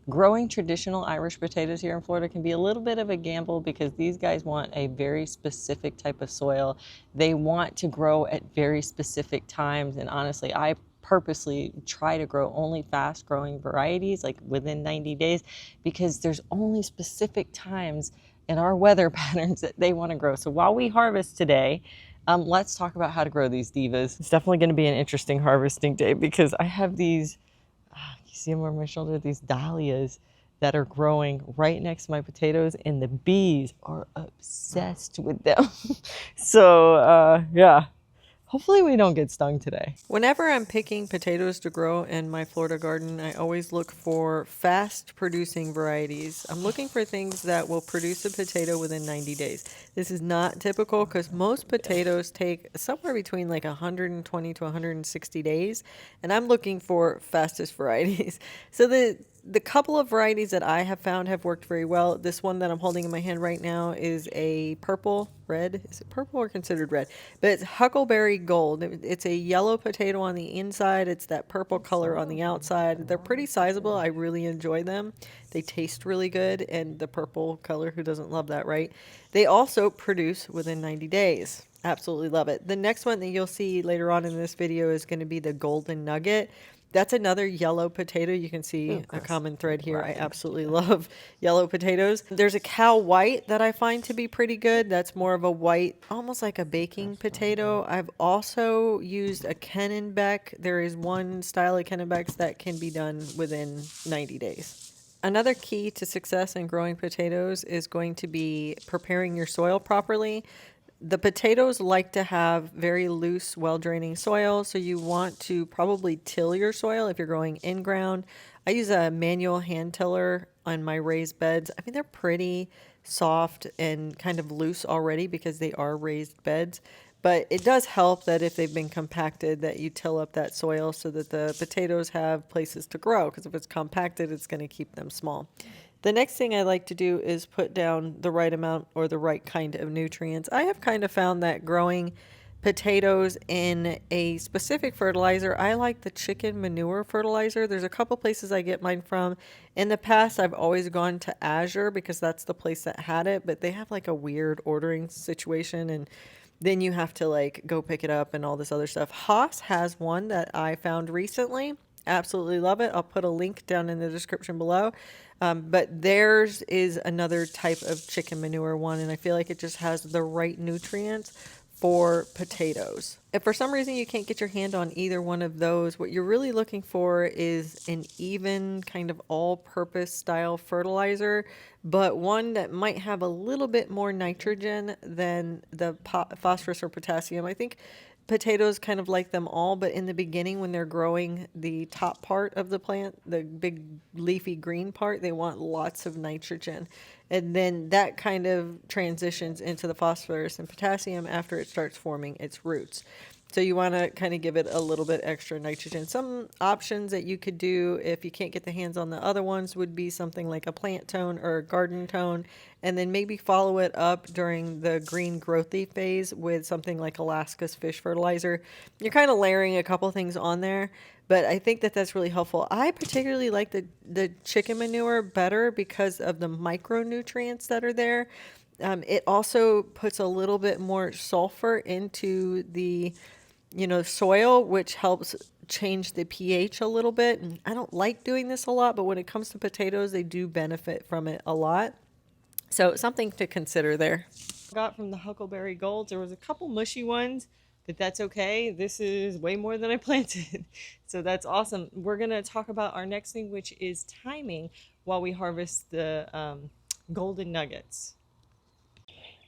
Growing traditional Irish potatoes here in Florida can be a little bit of a gamble because these guys want a very specific type of soil. They want to grow at very specific times, and honestly, I purposely try to grow only fast growing varieties like within 90 days because there's only specific times in our weather patterns that they want to grow. So while we harvest today, let's talk about how to grow these divas. It's definitely going to be an interesting harvesting day because I have these, you see them over my shoulder, these dahlias that are growing right next to my potatoes, and the bees are obsessed with them. So yeah, hopefully we don't get stung today. Whenever I'm picking potatoes to grow in my Florida garden, I always look for fast producing varieties. I'm looking for things that will produce a potato within 90 days. This is not typical because most potatoes take somewhere between like 120 to 160 days, and I'm looking for fastest varieties. So the couple of varieties that I have found have worked very well. This one that I'm holding in my hand right now is a purple red. Is it purple or considered red? But it's Huckleberry Gold. It's a yellow potato on the inside. It's that purple color on the outside. They're pretty sizable. I really enjoy them. They taste really good, and the purple color, who doesn't love that, right? They also produce within 90 days. Absolutely love it. The next one that you'll see later on in this video is going to be the Golden Nugget. That's another yellow potato. You can see a common thread here. I absolutely love yellow potatoes. There's a cow white that I find to be pretty good. That's more of a white, almost like a baking potato. I've also used a Kennebec. There is one style of Kennebecs that can be done within 90 days. Another key to success in growing potatoes is going to be preparing your soil properly. The potatoes like to have very loose, well-draining soil, so you want to probably till your soil if you're growing in ground. I use a manual hand tiller on my raised beds. I mean, they're pretty soft and kind of loose already because they are raised beds. But it does help that if they've been compacted that you till up that soil so that the potatoes have places to grow, because if it's compacted, it's going to keep them small. The next thing I like to do is put down the right amount or the right kind of nutrients. I have kind of found that growing potatoes in a specific fertilizer, I like the chicken manure fertilizer. There's a couple places I get mine from. In the past, I've always gone to Azure because that's the place that had it, but they have like a weird ordering situation, and then you have to like go pick it up and all this other stuff. Haas has one that I found recently. Absolutely love it. I'll put a link down in the description below. But theirs is another type of chicken manure one, and I feel like it just has the right nutrients for potatoes. If for some reason you can't get your hand on either one of those, what you're really looking for is an even kind of all-purpose style fertilizer, but one that might have a little bit more nitrogen than the phosphorus or potassium. I think potatoes kind of like them all, but in the beginning when they're growing the top part of the plant, the big leafy green part, they want lots of nitrogen. And then that kind of transitions into the phosphorus and potassium after it starts forming its roots. So you want to kind of give it a little bit extra nitrogen. Some options that you could do if you can't get the hands on the other ones would be something like a plant tone or a garden tone, and then maybe follow it up during the green growthy phase with something like Alaska's fish fertilizer. You're kind of layering a couple things on there, but I think that that's really helpful. I particularly like the chicken manure better because of the micronutrients that are there. It also puts a little bit more sulfur into the soil, which helps change the pH a little bit. And I don't like doing this a lot, but when it comes to potatoes, they do benefit from it a lot. So something to consider there. Got from the Huckleberry Golds, there was a couple mushy ones, but that's okay. This is way more than I planted. So that's awesome. We're going to talk about our next thing, which is timing while we harvest the golden nuggets.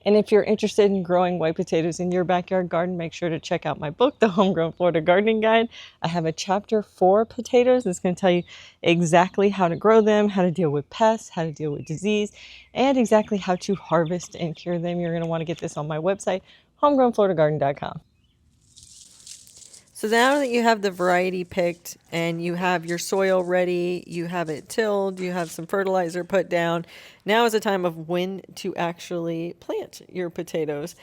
And if you're interested in growing white potatoes in your backyard garden, make sure to check out my book, The Homegrown Florida Gardening Guide. I have a chapter for potatoes that's going to tell you exactly how to grow them, how to deal with pests, how to deal with disease, and exactly how to harvest and cure them. You're going to want to get this on my website, homegrownfloridagarden.com. So now that you have the variety picked and you have your soil ready, you have it tilled, you have some fertilizer put down, now is the time of when to actually plant your potatoes.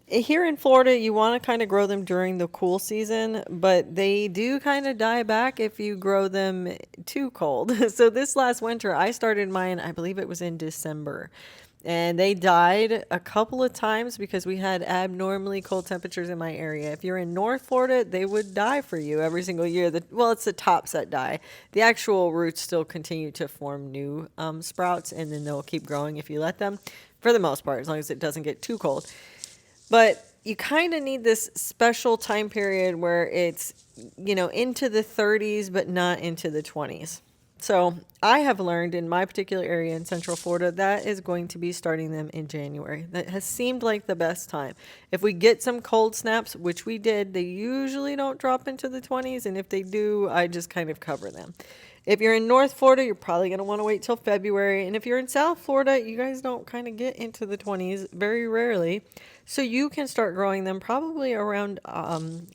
Here in Florida, you want to kind of grow them during the cool season, but they do kind of die back if you grow them too cold. So this last winter, I started mine, I believe it was in December. And they died a couple of times because we had abnormally cold temperatures in my area. If you're in North Florida, they would die for you every single year. Well, it's the tops that die. The actual roots still continue to form new sprouts, and then they'll keep growing if you let them, for the most part, as long as it doesn't get too cold. But you kind of need this special time period where it's, into the 30s, but not into the 20s. So I have learned in my particular area in Central Florida, that is going to be starting them in January. That has seemed like the best time. If we get some cold snaps, which we did, they usually don't drop into the 20s. And if they do, I just kind of cover them. If you're in North Florida, you're probably going to want to wait till February. And if you're in South Florida, you guys don't kind of get into the 20s very rarely. So you can start growing them probably around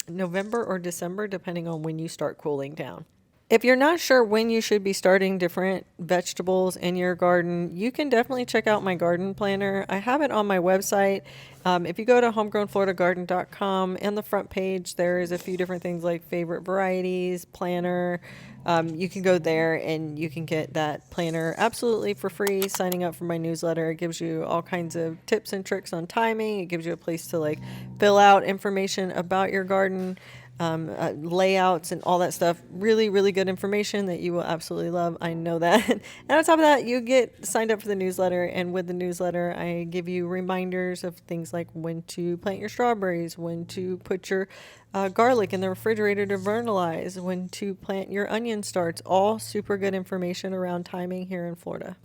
November or December, depending on when you start cooling down. If you're not sure when you should be starting different vegetables in your garden, you can definitely check out my garden planner. I have it on my website. If you go to homegrownfloridagarden.com, in the front page, there is a few different things like favorite varieties, planner. You can go there and you can get that planner absolutely for free. Signing up for my newsletter, it gives you all kinds of tips and tricks on timing. It gives you a place to fill out information about your garden. Layouts and all that stuff. Really, really good information that you will absolutely love. I know that. And on top of that, you get signed up for the newsletter. And with the newsletter, I give you reminders of things like when to plant your strawberries, when to put your garlic in the refrigerator to vernalize, when to plant your onion starts. All super good information around timing here in Florida.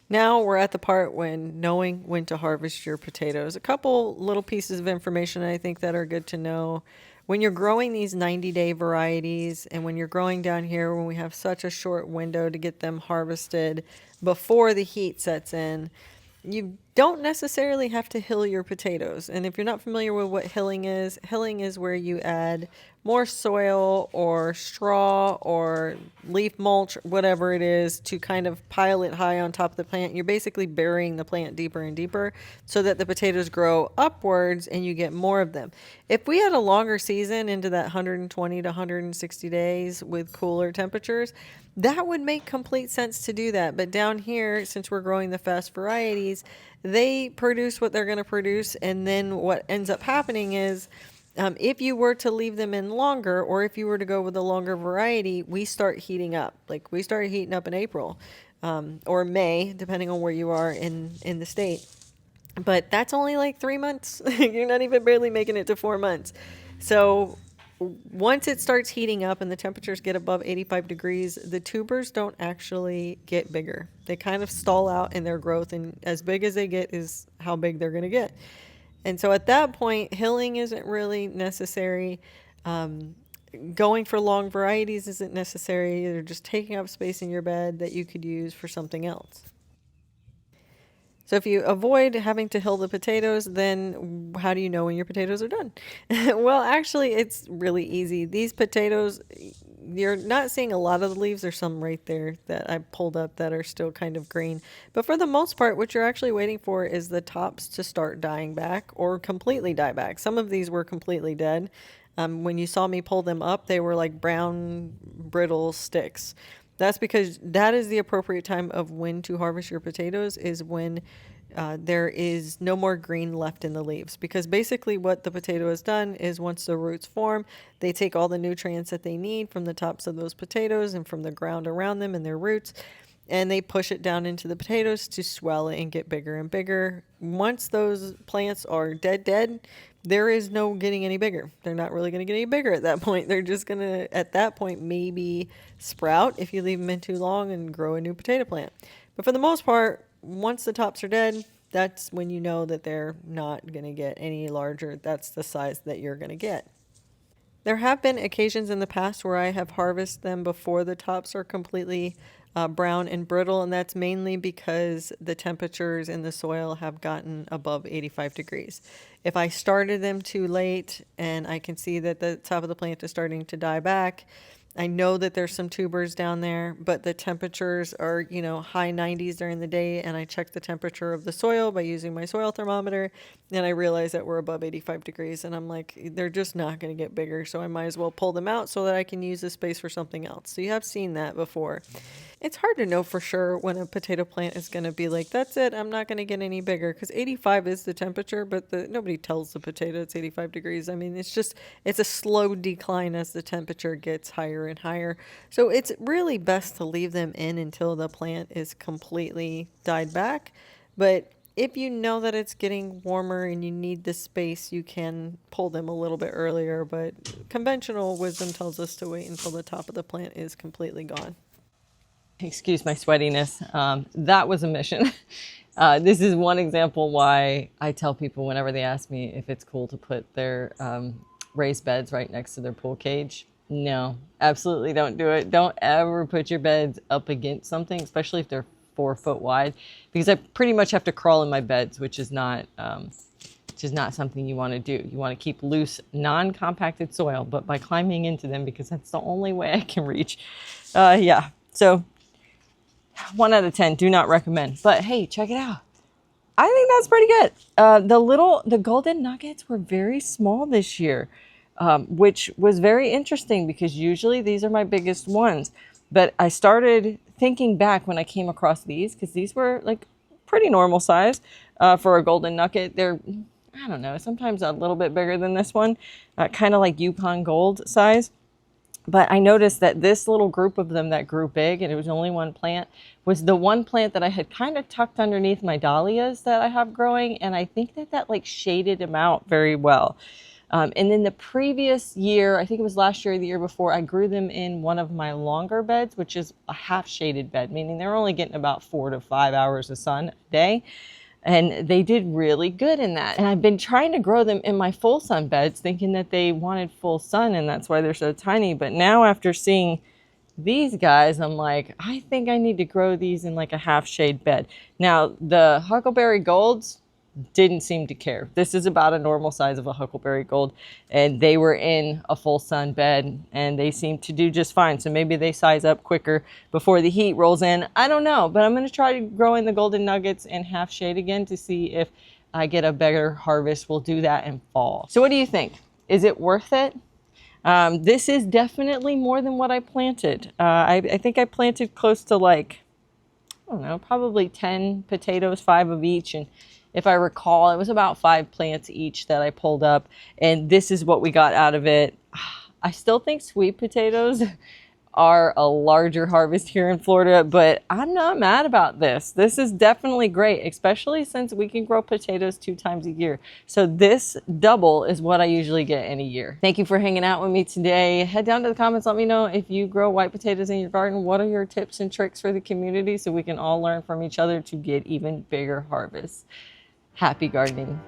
Now we're at the part when knowing when to harvest your potatoes. A couple little pieces of information I think that are good to know. When you're growing these 90-day varieties, and when you're growing down here, when we have such a short window to get them harvested before the heat sets in, you don't necessarily have to hill your potatoes. And if you're not familiar with what hilling is where you add more soil or straw or leaf mulch, whatever it is, to kind of pile it high on top of the plant. You're basically burying the plant deeper and deeper so that the potatoes grow upwards and you get more of them. If we had a longer season into that 120 to 160 days with cooler temperatures, that would make complete sense to do that. But down here, since we're growing the fast varieties, they produce what they're going to produce. And then what ends up happening is if you were to leave them in longer, or if you were to go with a longer variety, we start heating up. Like we started heating up in April or May, depending on where you are in the state. But that's only like 3 months. You're not even barely making it to 4 months. So once it starts heating up and the temperatures get above 85 degrees, the tubers don't actually get bigger. They kind of stall out in their growth, and as big as they get is how big they're going to get. And so at that point, hilling isn't really necessary. Going for long varieties isn't necessary. They're just taking up space in your bed that you could use for something else. So if you avoid having to hill the potatoes, then how do you know when your potatoes are done? Well, actually, it's really easy. These potatoes, you're not seeing a lot of the leaves. There's some right there that I pulled up that are still kind of green. But for the most part, what you're actually waiting for is the tops to start dying back or completely die back. Some of these were completely dead. When you saw me pull them up, they were like brown, brittle sticks. That's because that is the appropriate time of when to harvest your potatoes, is when there is no more green left in the leaves. Because basically what the potato has done is once the roots form, they take all the nutrients that they need from the tops of those potatoes and from the ground around them and their roots, and they push it down into the potatoes to swell and get bigger and bigger. Once those plants are dead, there is no getting any bigger. They're not really going to get any bigger at that point. They're just going to, at that point, maybe sprout if you leave them in too long and grow a new potato plant. But for the most part, once the tops are dead, that's when you know that they're not going to get any larger. That's the size that you're going to get. There have been occasions in the past where I have harvested them before the tops are completely brown and brittle, and that's mainly because the temperatures in the soil have gotten above 85 degrees. If I started them too late and I can see that the top of the plant is starting to die back, I know that there's some tubers down there, but the temperatures are, you know, high 90s during the day. And I check the temperature of the soil by using my soil thermometer. And I realize that we're above 85 degrees. And I'm like, they're just not going to get bigger. So I might as well pull them out so that I can use the space for something else. So you have seen that before. It's hard to know for sure when a potato plant is going to be like, that's it, I'm not going to get any bigger. Because 85 is the temperature, but nobody tells the potato it's 85 degrees. I mean, it's a slow decline as the temperature gets higher and higher. So it's really best to leave them in until the plant is completely died back. But if you know that it's getting warmer and you need the space, you can pull them a little bit earlier. But conventional wisdom tells us to wait until the top of the plant is completely gone. Excuse my sweatiness. That was a mission. This is one example why I tell people whenever they ask me if it's cool to put their raised beds right next to their pool cage. No, absolutely don't do it. Don't ever put your beds up against something, especially if they're 4 foot wide, because I pretty much have to crawl in my beds, which is not something you want to do. You want to keep loose, non-compacted soil, but by climbing into them, because that's the only way I can reach. Yeah, so 1 out of 10, do not recommend. But hey, check it out. I think that's pretty good. The golden nuggets were very small this year, which was very interesting because usually these are my biggest ones. But I started thinking back when I came across these, because these were like pretty normal size for a golden nugget. They're, I don't know, sometimes a little bit bigger than this one, kind of like Yukon Gold size. But I noticed that this little group of them that grew big, and it was only 1 plant, was the 1 plant that I had kind of tucked underneath my dahlias that I have growing. And I think that like shaded them out very well. And then the previous year, I think it was last year or the year before, I grew them in one of my longer beds, which is a half shaded bed, meaning they're only getting about 4 to 5 hours of sun a day. And they did really good in that. And I've been trying to grow them in my full sun beds, thinking that they wanted full sun, and that's why they're so tiny. But now after seeing these guys, I'm like, I think I need to grow these in like a half shade bed. Now, the Huckleberry Golds didn't seem to care. This is about a normal size of a Huckleberry Gold, and they were in a full sun bed and they seem to do just fine. So maybe they size up quicker before the heat rolls in. I don't know, but I'm going to try growing the golden nuggets in half shade again to see if I get a better harvest. We'll do that in fall. So what do you think? Is it worth it? This is definitely more than what I planted. I think I planted close to like, I don't know, probably 10 potatoes, 5 of each. And if I recall, it was about 5 plants each that I pulled up. And this is what we got out of it. I still think sweet potatoes are a larger harvest here in Florida, but I'm not mad about this. This is definitely great, especially since we can grow potatoes 2 times a year. So this double is what I usually get in a year. Thank you for hanging out with me today. Head down to the comments. Let me know if you grow white potatoes in your garden. What are your tips and tricks for the community so we can all learn from each other to get even bigger harvests? Happy gardening.